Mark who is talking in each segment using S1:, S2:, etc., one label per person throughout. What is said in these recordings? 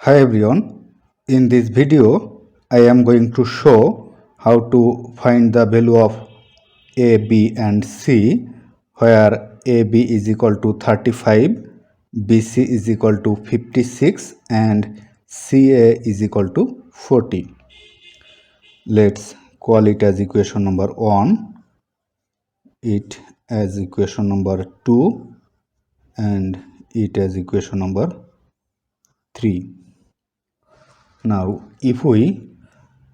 S1: Hi everyone, in this video I am going to show how to find the value of a, b and c, where ab is equal to 35, bc is equal to 56 and ca is equal to 40. Let's call it as equation number 1, it as equation number 2 and it as equation number 3. Now if we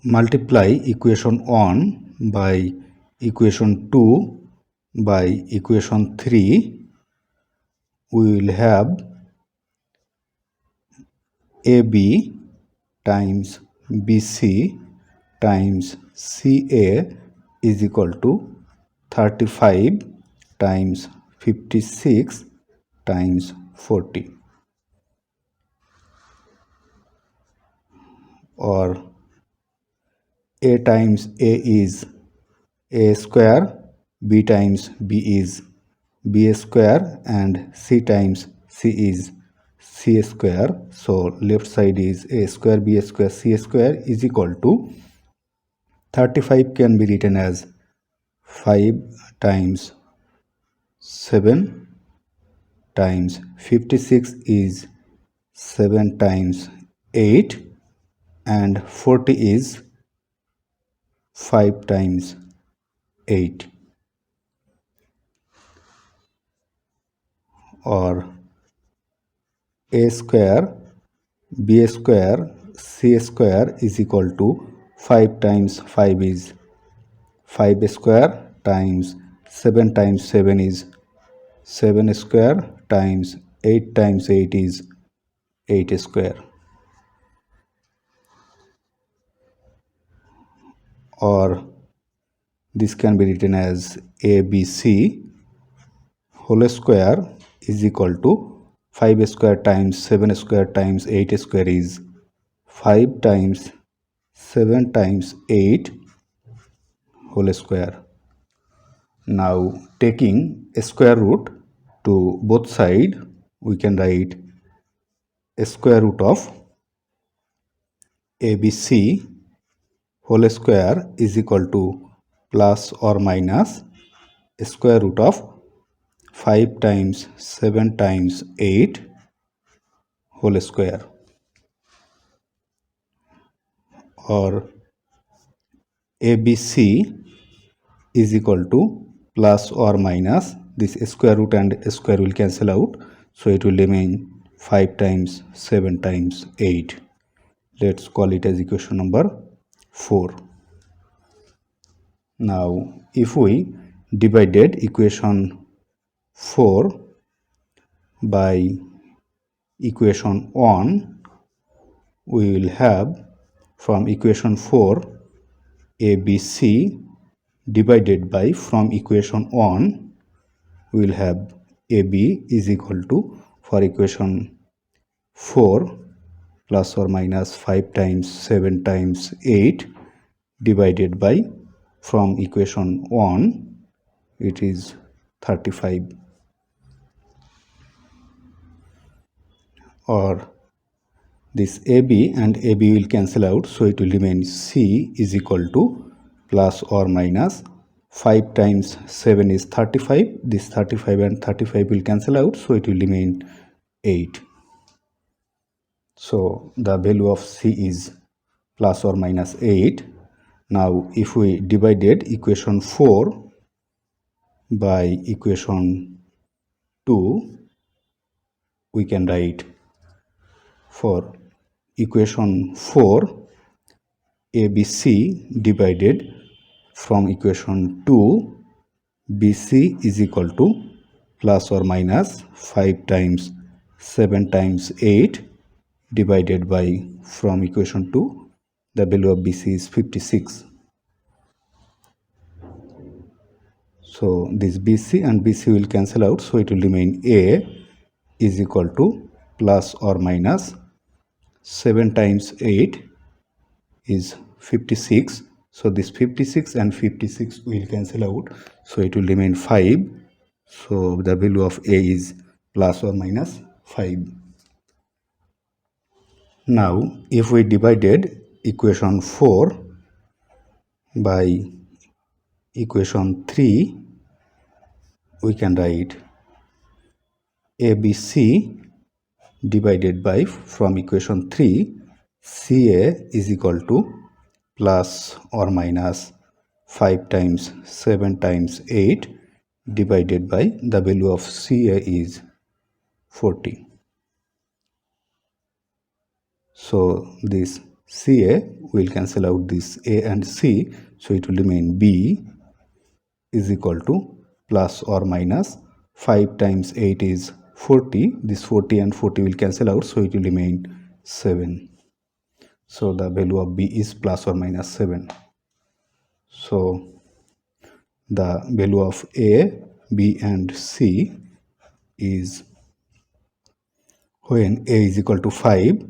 S1: multiply equation 1 by equation 2 by equation 3, we will have AB times BC times CA is equal to 35 times 56 times 40, or A times A is A square, B times B is B square and C times C is C square. So left side is A square, B square, C square is equal to 35 can be written as 5 times 7 times 56 is 7 times 8 and 40 is 5 times 8, or A square, B square, C square is equal to 5 times 5 is 5 square times 7 is 7 square times 8 is 8 square, or this can be written as ABC whole square is equal to 5 square times 7 square times 8 square is 5 times 7 times 8 whole square. Now taking a square root to both side, we can write a square root of ABC whole square is equal to plus or minus a square root of 5 times 7 times 8 whole square, or ABC is equal to plus or minus this square root and square will cancel out, so it will remain 5 times 7 times 8. Let's call it as equation number 4. Now if we divided equation 4 by equation 1, we will have from equation 4 ABC divided by from equation 1, we will have AB is equal to, for equation 4, plus or minus 5 times 7 times 8 divided by from equation 1, it is 35, or this AB and AB will cancel out, so it will remain C is equal to plus or minus 5 times 7 is 35, this 35 and 35 will cancel out, so it will remain 8. So the value of C is plus or minus 8. Now if we divided equation 4 by equation 2, we can write for equation 4 ABC divided from equation 2, BC is equal to plus or minus 5 times 7 times 8 divided by from equation 2, the value of BC is 56. So this BC and BC will cancel out, so it will remain A is equal to plus or minus 7 times 8 is 56. So this 56 and 56 will cancel out, so it will remain 5. So the value of A is plus or minus 5. Now if we divided equation 4 by equation 3, we can write ABC divided by, from equation 3, CA is equal to plus or minus 5 times 7 times 8 divided by the value of CA is 40. So this CA will cancel out this A and C, so it will remain B is equal to plus or minus 5 times 8 is 40. This 40 and 40 will cancel out, so it will remain 7. So the value of B is plus or minus 7. So the value of A, B and C is, when A is equal to 5,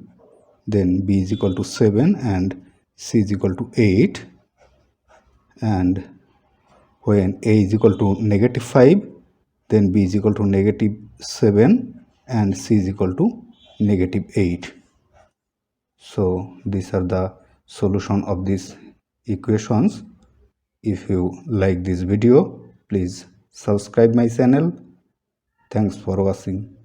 S1: then B is equal to 7 and C is equal to 8, and when A is equal to negative 5, then B is equal to negative 7 and C is equal to negative 8. So these are the solution of these equations. If you like this video, please subscribe my channel. Thanks for watching.